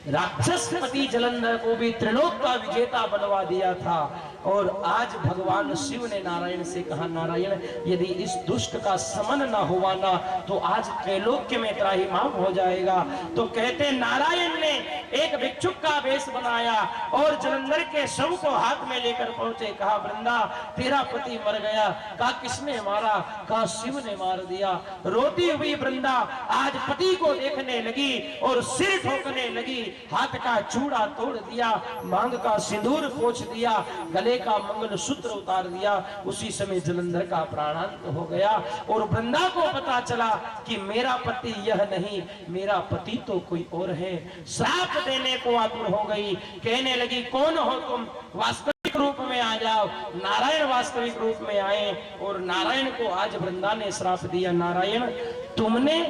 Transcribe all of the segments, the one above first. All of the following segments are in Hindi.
राक्षसपति जलंधर को भी त्रिलोक का विजेता बनवा दिया था। और आज भगवान शिव ने नारायण से कहा, नारायण यदि इस दुष्ट का समन ना हुआ ना तो आज त्रैलोक्य में त्राहिमाम हो जाएगा। तो कहते नारायण ने एक भिक्षुक का वेश बनाया और जलंधर के शव को हाथ में लेकर पहुंचे। कहा वृंदा तेरा पति मर गया। कहा किसने मारा? कहा शिव ने मार दिया। रोती हुई वृंदा आज पति को देखने लगी और सिर ठोकने लगी, हाथ का चूड़ा तोड़ दिया, मांग का सिंदूर पोंछ दिया, गले का मंगल सूत्र उतार दिया। उसी समय जलंधर का प्राणांत हो गया और वृंदा को पता चला कि मेरा पति यह नहीं, मेरा पति तो कोई और है। श्राप देने को आतुर हो गई, कहने लगी कौन हो तुम, वास्तविक रूप में आ जाओ। नारायण वास्तविक रूप में आए और नारायण को आज वृंदा ने श्राप दिया, नारायण तुमने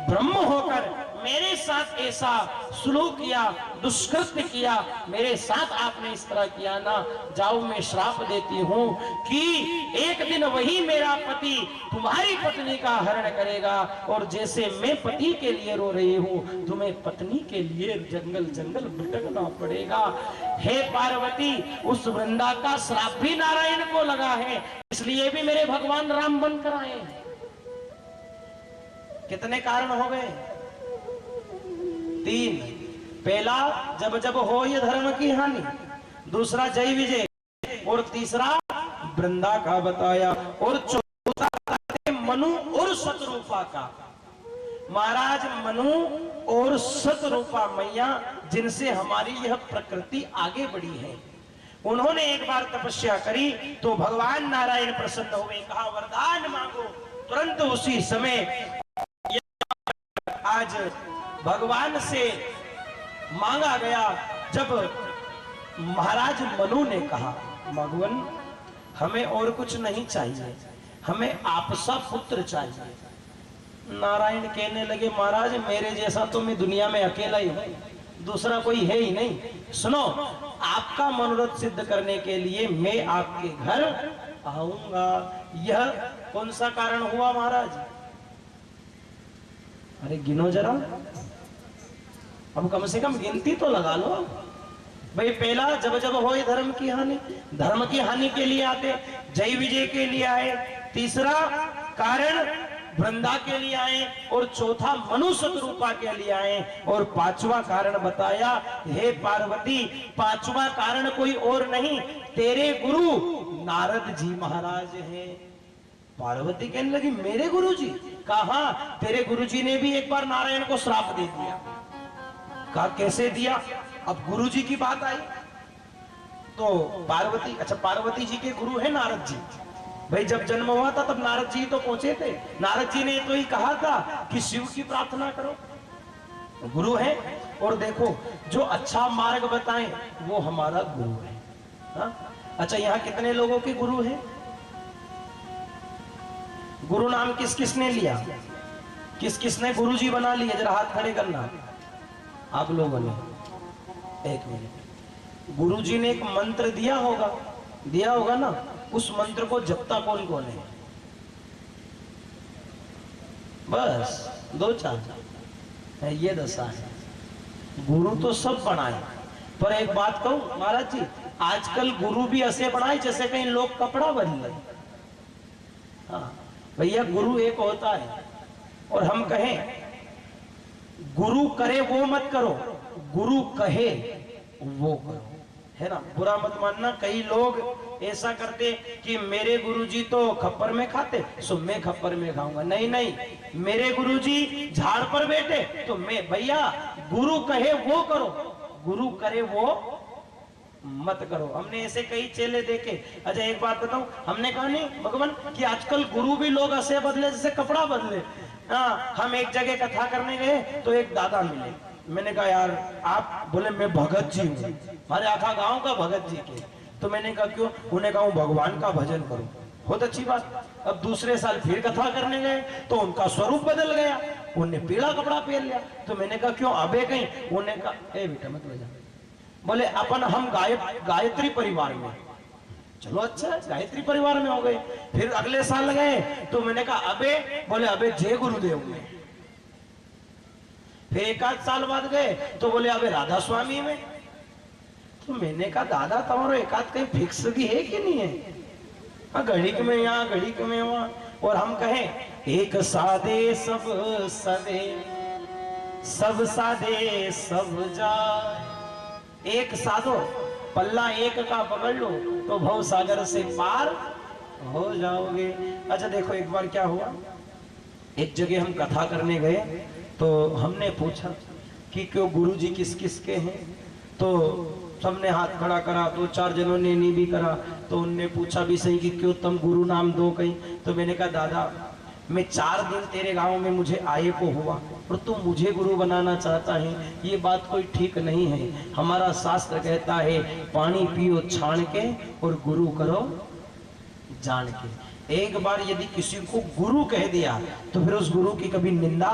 ब्रह्म होकर मेरे साथ ऐसा सुलूक किया, दुष्कृत्य किया, मेरे साथ आपने इस तरह किया ना, जाओ मैं श्राप देती हूं कि एक दिन वही मेरा पति तुम्हारी पत्नी का हरण करेगा और जैसे मैं पति के लिए रो रही हूं तुम्हें पत्नी के लिए जंगल जंगल भटकना पड़ेगा। हे पार्वती, उस वृंदा का श्राप भी नारायण को लगा है, इसलिए भी मेरे भगवान राम बनकर आए। कितने कारण हो गए? 3। पहला जब जब हो ये धर्म की हानि, दूसरा जय विजय, और तीसरा वृंदा का बताया, और चौथा मनु और शतरूपा का। महाराज मनु और शतरूपा मैया जिनसे हमारी यह प्रकृति आगे बढ़ी है, उन्होंने एक बार तपस्या करी तो भगवान नारायण प्रसन्न हुए। कहा वरदान मांगो। तुरंत उसी समय आज भगवान से मांगा गया। जब महाराज मनु ने कहा भगवान हमें और कुछ नहीं चाहिए, हमें आपसा पुत्र चाहिए। नारायण कहने लगे महाराज मेरे जैसा तो मैं दुनिया में अकेला ही हूं, दूसरा कोई है ही नहीं। सुनो, आपका मनोरथ सिद्ध करने के लिए मैं आपके घर आऊंगा। यह कौन सा कारण हुआ महाराज? अरे गिनो जरा, अब कम से कम गिनती तो लगा लो भाई। पहला जब जब हो धर्म की हानि, धर्म की हानि के लिए आते, जय विजय के लिए आए, तीसरा कारण वृंदा के लिए आए, और चौथा मनु शतरूपा के लिए आए, और पांचवा कारण बताया हे पार्वती, पांचवा कारण कोई और नहीं, तेरे गुरु नारद जी महाराज हैं। पार्वती कहने लगी मेरे गुरुजी? कहा तेरे गुरुजी ने भी एक बार नारायण को श्राप दे दिया। कहा कैसे दिया? अब गुरुजी की बात आई तो पार्वती, अच्छा पार्वती जी के गुरु है नारद जी। भाई जब जन्म हुआ था तब नारद जी तो पहुंचे थे, नारद जी ने तो ही कहा था कि शिव की प्रार्थना करो, गुरु है। और देखो जो अच्छा मार्ग बताएं वो हमारा गुरु है। हा? अच्छा यहाँ कितने लोगों के गुरु हैं? गुरु नाम किस किसने लिया? किस किसने गुरु जी बना लिया? जरा हाथ खड़े करना आप लोगों ने। एक मिनट, गुरु जी ने एक मंत्र दिया होगा ना, उस मंत्र को जपता कौन कौन है? बस 2-4 ये दशा है। गुरु तो सब बनाए, पर एक बात कहूं महाराज जी, आजकल गुरु भी ऐसे बनाए जैसे कहीं लोग कपड़ा बदले। हाँ भैया, गुरु एक होता है और हम कहें गुरु करे वो मत करो, गुरु कहे वो करो, है ना? बुरा मत मानना। कई लोग ऐसा करते कि मेरे गुरुजी तो खप्पर में खाते, सो मैं खप्पर में खाऊंगा। नहीं नहीं, मेरे गुरुजी झाड़ पर बैठे तो मैं, भैया गुरु कहे वो करो, गुरु करे वो मत करो। हमने ऐसे कई चेले देखे। अच्छा एक बात बताऊं, हमने कहा नहीं भगवान कि आजकल गुरु भी लोग ऐसे बदले जैसे कपड़ा बदले। हाँ, हम एक जगह कथा करने गए तो एक दादा मिले। मैंने कहा यार आप? बोले मैं भगत जी हूँ, हमारे आखा गांव का भगत जी के। तो मैंने कहा क्यों? उन्हें कहा भगवान का भजन करो। बहुत अच्छी बात। अब दूसरे साल फिर कथा करने गए तो उनका स्वरूप बदल गया, उन्हें पीला कपड़ा पहन लिया। तो मैंने कहा क्यों अबे कहीं? उन्हें कहा ए बेटा मत बजा। बोले अपन हम गायत्री परिवार में। चलो अच्छा, गायत्री परिवार में हो गए। फिर अगले साल गए तो मैंने कहा अबे? बोले अबे जय गुरुदेव में। फिर 1 आध साल बाद गए तो बोले अबे राधा स्वामी में। तो मैंने कहा दादा तुम्हारा 1 आध कहीं फिक्स भी है कि नहीं है? हाँ, घड़ीक में यहाँ घड़ीक में वहां। और हम कहें एक सादे सब सदे, सब सादे सब जाए। एक साधो, पल्ला एक का पकड़ लो तो भव सागर से पार हो जाओगे। अच्छा देखो एक बार क्या हुआ, एक जगह हम कथा करने गए तो हमने पूछा कि क्यों गुरुजी किस किस के हैं, तो सबने हाथ खड़ा करा, 2-4 जनों ने नहीं भी करा। तो उनने पूछा भी सही कि क्यों तुम गुरु नाम दो कहीं। तो मैंने कहा दादा मैं 4 दिन तेरे गांव में मुझे आए को हुआ और तू मुझे गुरु बनाना चाहता है, ये बात कोई ठीक नहीं है। हमारा शास्त्र कहता है पानी पियो छान के और गुरु करो जान के। एक बार यदि किसी को गुरु कह दिया तो फिर उस गुरु की कभी निंदा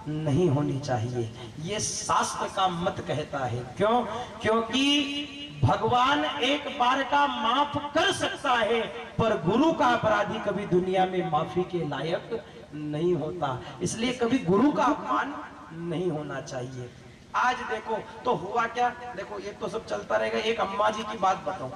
नहीं होनी चाहिए, ये शास्त्र का मत कहता है। क्यों? क्योंकि भगवान एक बार का माफ कर सकता है पर गुरु का अपराधी कभी दुनिया में माफी के लायक नहीं होता, इसलिए कभी गुरु का अपमान नहीं होना चाहिए। आज देखो तो हुआ क्या, देखो ये तो सब चलता रहेगा। एक अम्मा जी की बात बताऊं,